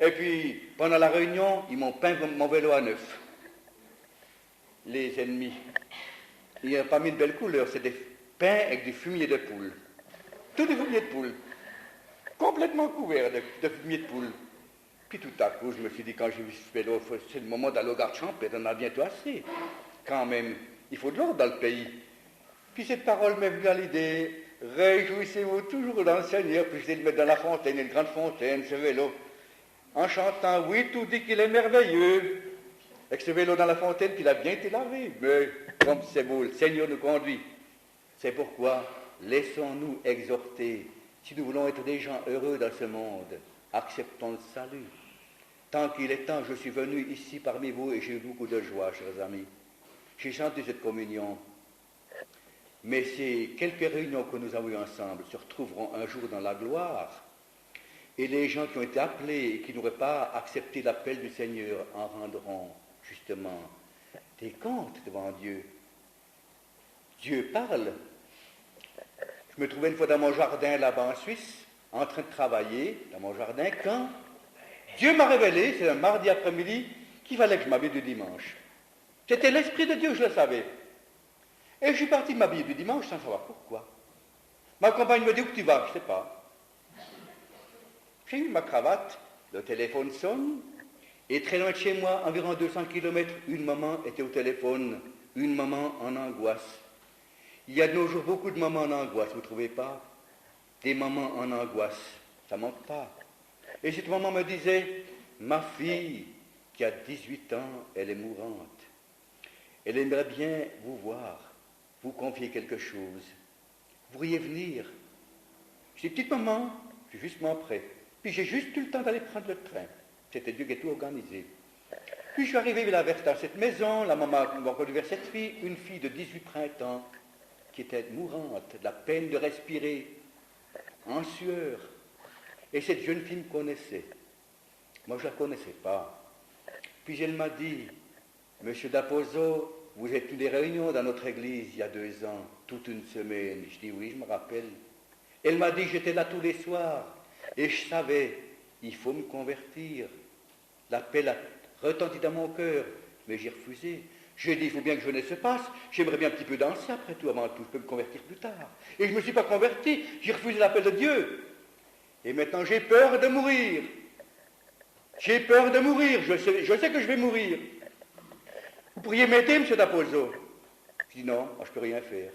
Et puis, pendant la réunion, ils m'ont peint mon vélo à neuf. Les ennemis. Ils n'ont pas mis de belles couleurs, c'est des peints avec du fumier de poule. Tout du fumier de poule. Complètement couvert de fumier de poule. Puis tout à coup, je me suis dit, quand j'ai vu ce vélo, c'est le moment d'aller au garde-chambre, on en a bientôt assez. Quand même, il faut de l'ordre dans le pays. Puis cette parole m'est venue à l'idée, réjouissez-vous toujours dans le Seigneur, puis je vais le mettre dans la fontaine, une grande fontaine, ce vélo, en chantant, oui, tout dit qu'il est merveilleux. Avec ce vélo dans la fontaine, puis il a bien été lavé. Mais comme c'est beau, le Seigneur nous conduit. C'est pourquoi, laissons-nous exhorter, si nous voulons être des gens heureux dans ce monde, acceptons le salut. Tant qu'il est temps, je suis venu ici parmi vous et j'ai eu beaucoup de joie, chers amis. J'ai chanté cette communion. Mais ces quelques réunions que nous avons eues ensemble se retrouveront un jour dans la gloire. Et les gens qui ont été appelés et qui n'auraient pas accepté l'appel du Seigneur en rendront justement des comptes devant Dieu. Dieu parle. Je me trouvais une fois dans mon jardin là-bas en Suisse, en train de travailler dans mon jardin, quand Dieu m'a révélé, c'est un mardi après-midi, qu'il fallait que je m'habille du dimanche. C'était l'Esprit de Dieu, je le savais. Et je suis parti m'habiller du dimanche sans savoir pourquoi. Ma compagne me dit, où tu vas? Je ne sais pas. J'ai eu ma cravate, le téléphone sonne, et très loin de chez moi, environ 200 km, une maman était au téléphone, une maman en angoisse. Il y a de nos jours beaucoup de mamans en angoisse, vous ne trouvez pas? Des mamans en angoisse, ça ne manque pas. Et cette maman me disait, ma fille, qui a 18 ans, elle est mourante. Elle aimerait bien vous voir, vous confier quelque chose. Vous pourriez venir. Je dis, petite maman, je suis justement prêt. Puis j'ai juste eu le temps d'aller prendre le train. C'était Dieu qui a tout organisé. Puis je suis arrivé vers cette maison, la maman m'a conduit vers cette fille, une fille de 18 printemps, qui était mourante, de la peine de respirer, en sueur. Et cette jeune fille me connaissait. Moi, je ne la connaissais pas. Puis elle m'a dit, Monsieur Daposo, vous êtes venu des réunions dans notre église il y a 2 ans, toute une semaine. Je dis oui, je me rappelle. Elle m'a dit, j'étais là tous les soirs, et je savais, il faut me convertir. L'appel a retenti dans mon cœur, mais j'ai refusé. J'ai dit, il faut bien que jeunesse se passe, j'aimerais bien un petit peu danser après tout, avant tout, je peux me convertir plus tard. Et je ne me suis pas converti, j'ai refusé l'appel de Dieu. Et maintenant j'ai peur de mourir. J'ai peur de mourir, je sais que je vais mourir. Vous pourriez m'aider, M. Daposo? Je dis non, moi, je ne peux rien faire.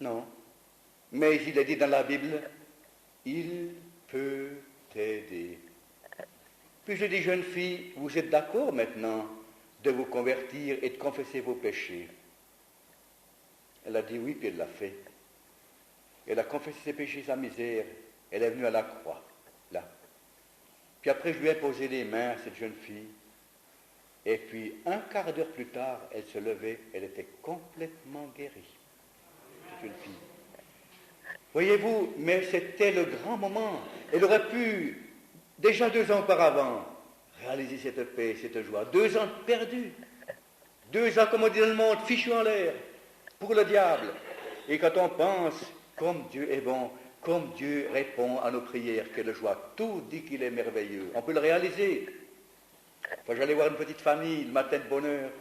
Non. Mais il est dit dans la Bible, il peut t'aider. Puis je dis, jeune fille, vous êtes d'accord maintenant de vous convertir et de confesser vos péchés? Elle a dit oui, puis elle l'a fait. Elle a confessé ses péchés, sa misère. Elle est venue à la croix, là. Puis après, je lui ai posé les mains à cette jeune fille. Et puis, un quart d'heure plus tard, elle se levait, elle était complètement guérie. Cette jeune fille. Voyez-vous, mais c'était le grand moment. Elle aurait pu, déjà 2 ans auparavant, réaliser cette paix, cette joie. 2 ans perdus. 2 ans, comme on dit dans le monde, fichus en l'air, pour le diable. Et quand on pense, comme Dieu est bon, comme Dieu répond à nos prières, quelle joie. Tout dit qu'il est merveilleux. On peut le réaliser. Enfin, j'allais voir une petite famille, le matin de bonne heure.